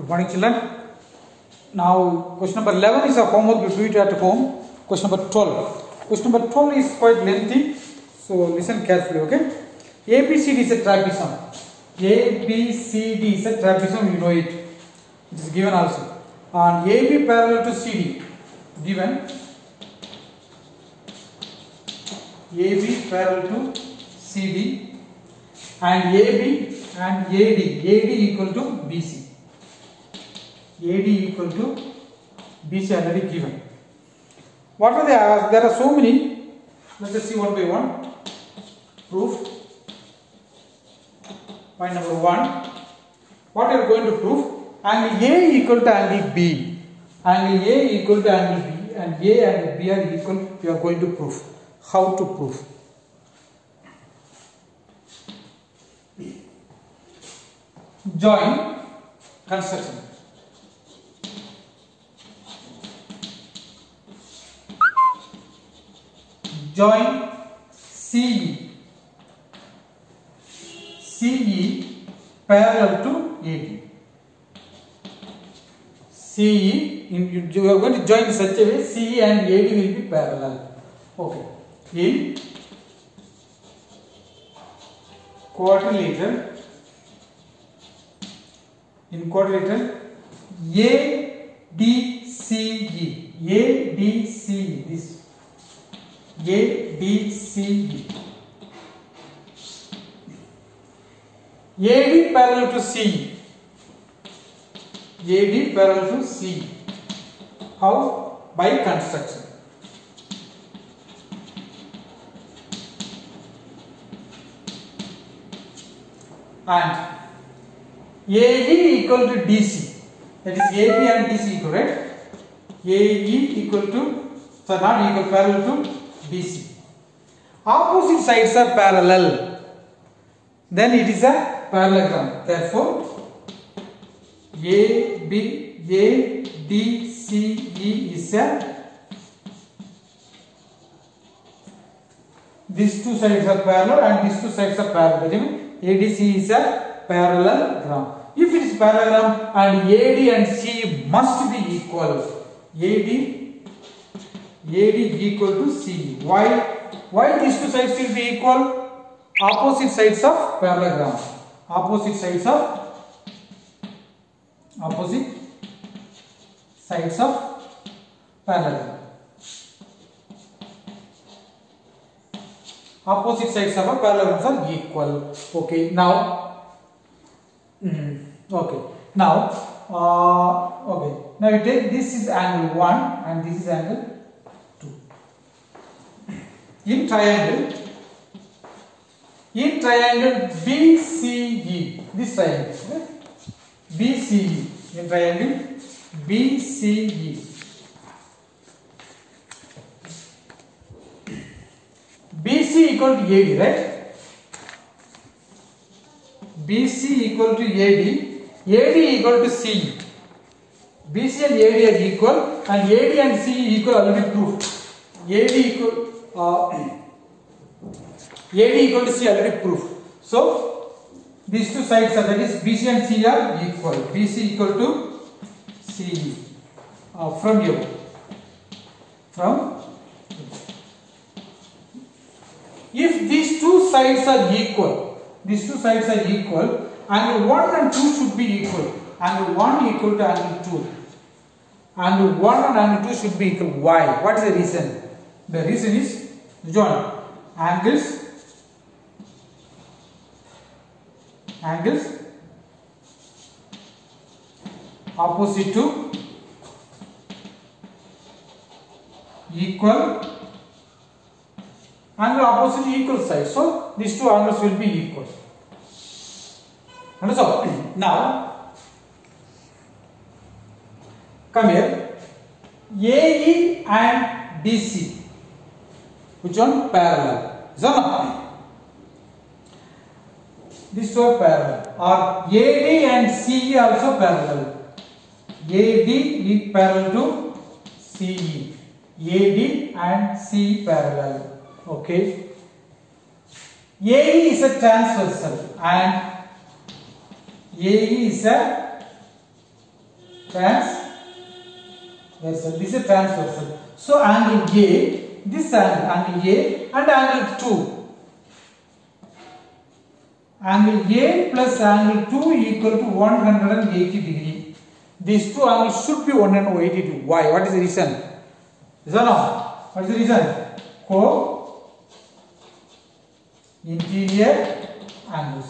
Good morning, children. Now, question number 11 is a homework. You do it at home. Question number 12. Question number 12 is quite lengthy, so listen carefully, okay? ABCD is a trapezium. ABCD is a trapezium, you know it. It is given also. And AB parallel to CD, given. AB parallel to CD and AB and AD equal to BC. AD equal to BC already given. What are they asked? There are so many. Let us see one by one. Proof. Point number 1. What are you going to prove? Angle A equal to angle B. Angle A equal to angle B, and A and B are equal. We are going to prove. How to prove? Join construction. Join CE parallel to AD. CE, you are going to join in such a way CE and AD will be parallel. Okay. In quadrilateral, ADCE, this ADCE. AD parallel to CE. AD parallel to CE. How? By construction. And AE equal to DC. That is AB and DC equal, right? AE equal to, so not equal, parallel to DC. Opposite sides are parallel. Then it is a parallelogram. Therefore, ADCE is a, these two sides are parallel and these two sides are parallel. ADC is a parallelogram. If it is parallelogram and AD and CE must be equal, AD equal to CE. Why these two sides will be equal? Opposite sides of parallelogram. Opposite sides of parallelogram. Opposite sides of a parallelogram are equal. Okay. Now, okay. Now you take this is angle 1 and this is angle 2. In triangle BCE, this triangle, right? BCE, in triangle BCE. BC equal to AD, right? BC equal to AD equal to CE. BC and AD are equal, and AD and CE equal already proved. AD equal to C already proved. So these two sides are, that is BC and CE are equal. BC equal to CE from here. If these two sides are equal, angle 1 and 2 should be equal. Angle 1 equal to angle 2. Angle 1 and angle 2 should be equal. Why? What is the reason? The reason is join angles opposite to equal, angle opposite equal sides. So these two angles will be equal. Understand? Now come here. AE and DC, which one? Parallel. Is that not? These two are parallel. Or AD and CE also parallel. AD is parallel to CE. AD and CE parallel. Okay. AE is a transversal and AE is a transversal. This is transversal. So angle A, this angle A and angle 2. Angle A plus angle 2 equal to 180 degree. These two angles should be 180 degree. Why? What is the reason? Yes or no? What is the reason? Co-interior angles.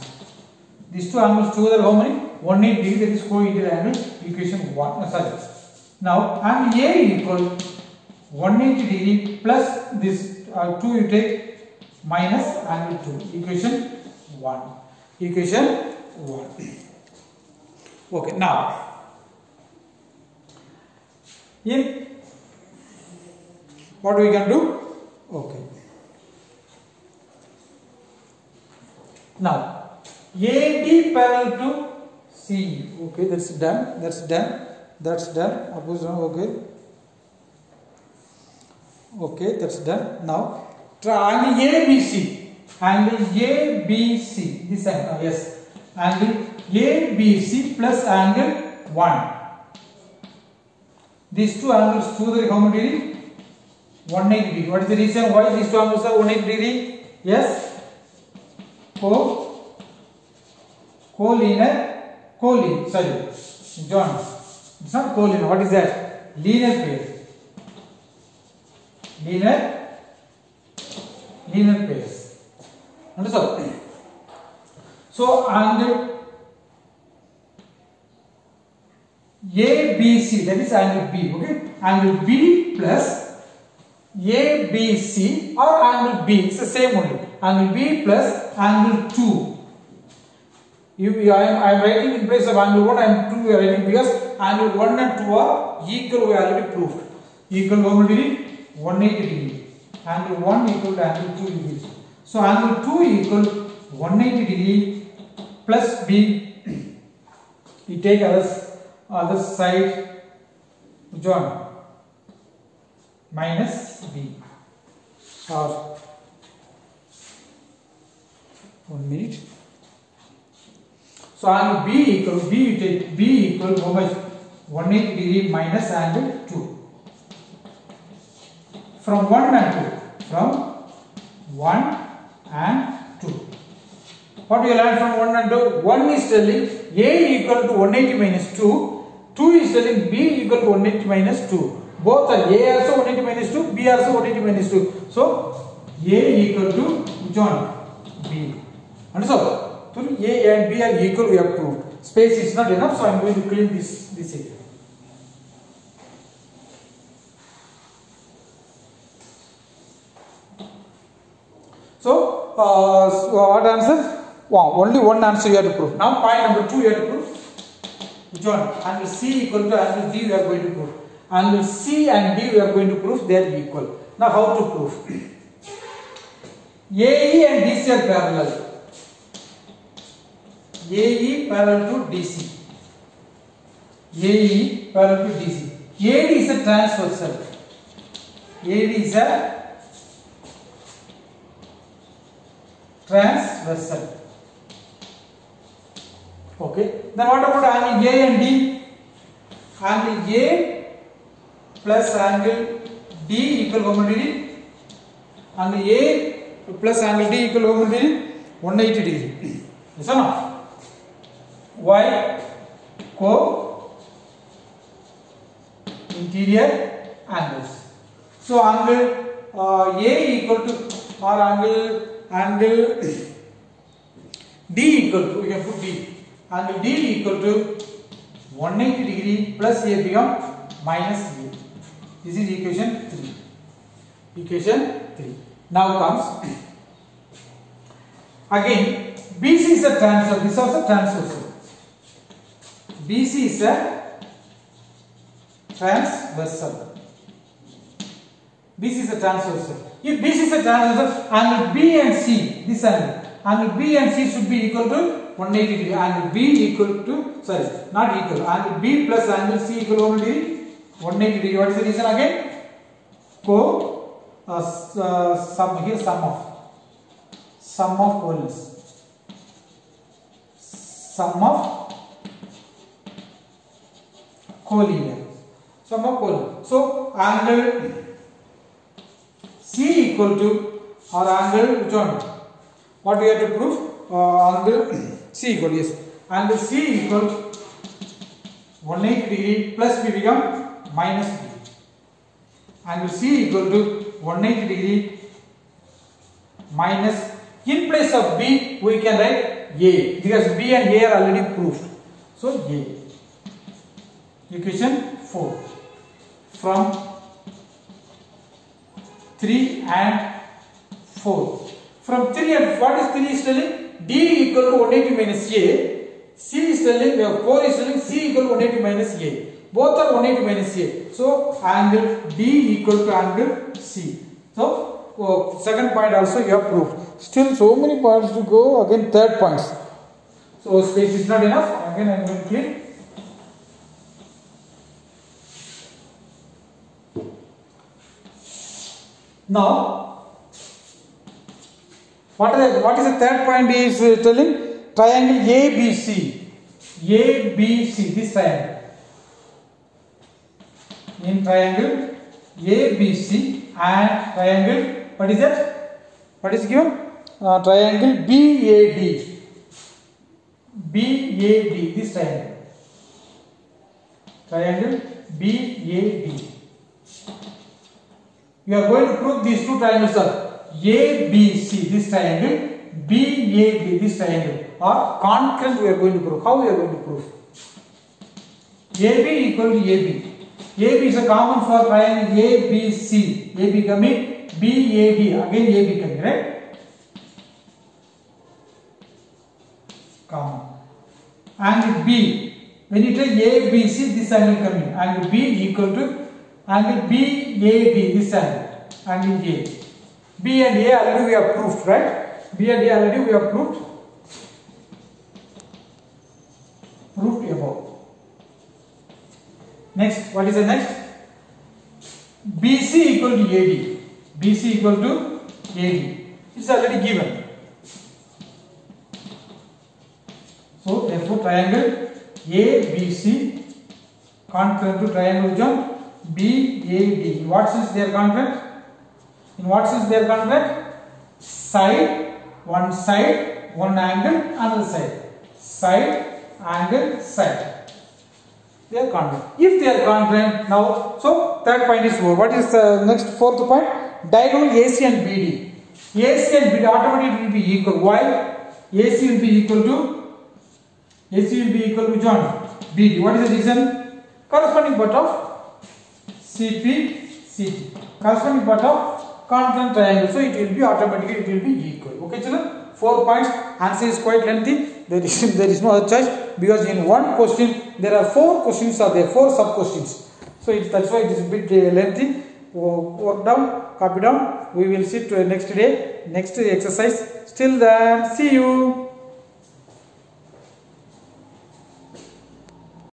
These two angles together how many? 180 degree, that is co-interior angle, equation 1. Sorry. Now angle A equal 180 degree plus this 2 you take minus angle 2, equation 1. Equation 1. Okay, now in what we can do? Okay. Now AD parallel to C. Okay, that's done. That's done. That's done. Opposite. Okay. Okay, that's done. Now triangle ABC. Angle ABC. This angle. Yes. Angle ABC plus angle 1. These two angles together how many degree? 180 degree. What is the reason why these two angles are 180 degree? Yes. Co-linear. Sorry, John. It's not co-linear. What is that? Linear pair. Linear pairs. Understood? So angle ABC, that is angle B. Okay, angle B plus ABC or angle B. It's the same only. Angle B plus angle 2. I am writing in place of angle 1 and 2 we are writing because angle 1 and 2 are equal, we already proved. Equal how many degree? 180 degree. Angle 1 equal to angle 2 degrees. So angle 2 equal 180 degree plus B. You take other side, John, minus B. Or 1 minute. So angle B equal, you take B equal how much? 180 degree minus angle 2. From 1 and 2. From 1 and 2. What we learn from 1 and 2? 1 is telling A equal to 180 minus 2. 2 is telling B equal to 180 minus 2. Both are A also 180 minus 2, B also 180 minus 2. So A equal to John B. Understood? So A and B are equal, we have proved. Space is not enough, so I am going to clean this area. So what answer? Wow, only one answer you have to prove. Now point number 2 you have to prove. Which one? Angle C equal to angle D we are going to prove. Angle C and D we are going to prove they are equal. Now how to prove? AE and DC are parallel. AE parallel to DC. AE parallel to DC. AD is a transversal. AD is a transversal. Okay. Then what about angle A and D? Angle A plus angle D equal how many degree? Angle A plus angle D equal how many degree? 180 degree. Yes or no? Why? Co-interior angles. So angle A equal to or angle D equal to, we can put D. Angle D equal to 180 degree plus A beyond minus B. This is equation 3. Equation 3. Now comes again BC is a transversal. This is also transversal. BC is a transversal. BC is a transversal. If BC is a transversal, angle B and C, this angle B and C should be equal to 180 degree. Angle B equal to, sorry, not equal. Angle B plus angle C equal to 180 degree. What is the reason again? Sum of coordinates. Sum of collinear. Sum of collinear. So angle C equal to, or angle which one? What we have to prove? Angle C equal, yes. Angle C equal 180 degree plus B become minus B. Angle C equal to 180 degree minus, in place of B we can write A because B and A are already proved. So A. Equation 4. From 3 and 4. From 3 and what is 3 is telling? D equal to 180 minus A. C is telling, 4 is telling C equal to 180 minus A. Both are 180 minus A. So angle D equal to angle C. So second point also you have proved. Still so many points to go. Again third points. So space is not enough. Again I am going to clean. Now, what is the third point is telling? Triangle ABC. ABC, this triangle. In triangle ABC and triangle, what is that? What is given? Triangle BAD. BAD, this triangle. Triangle BAD. You are going to prove these two triangles are ABC, this triangle, BAD, this triangle, or concurrent. We are going to prove. How we are going to prove? AB equal to AB. AB is a common for triangle ABC. AB coming, BAD, again AB coming, right? Common. Angle B, when you take ABC, this angle coming. Angle B equal to angle BAD, this angle A. B and A already we have proved, right? B and A already we have proved. Proved above. Next, what is the next? BC equal to AD. BC equal to AD. It's already given. So therefore triangle ABC concurrent to triangle which one? BAD. In what sense they are concurrent? In what sense they are concurrent? Side, one angle, another side. Side, angle, side. They are concurrent. If they are concurrent, now, so third point is over. What is the next fourth point? Diagonal AC and BD. AC and BD automatically will be equal. Why? AC will be equal to which one? BD. What is the reason? Corresponding part of CP, CT. Corresponding part of concurrent triangle. So it will be automatically equal. Okay, children? 4 points. Answer is quite lengthy. There is no other choice because in one question there are 4 questions are there, 4 sub questions. So that's why it is a bit lengthy. Work down, copy down. We will sit next day, next exercise. Till then, see you.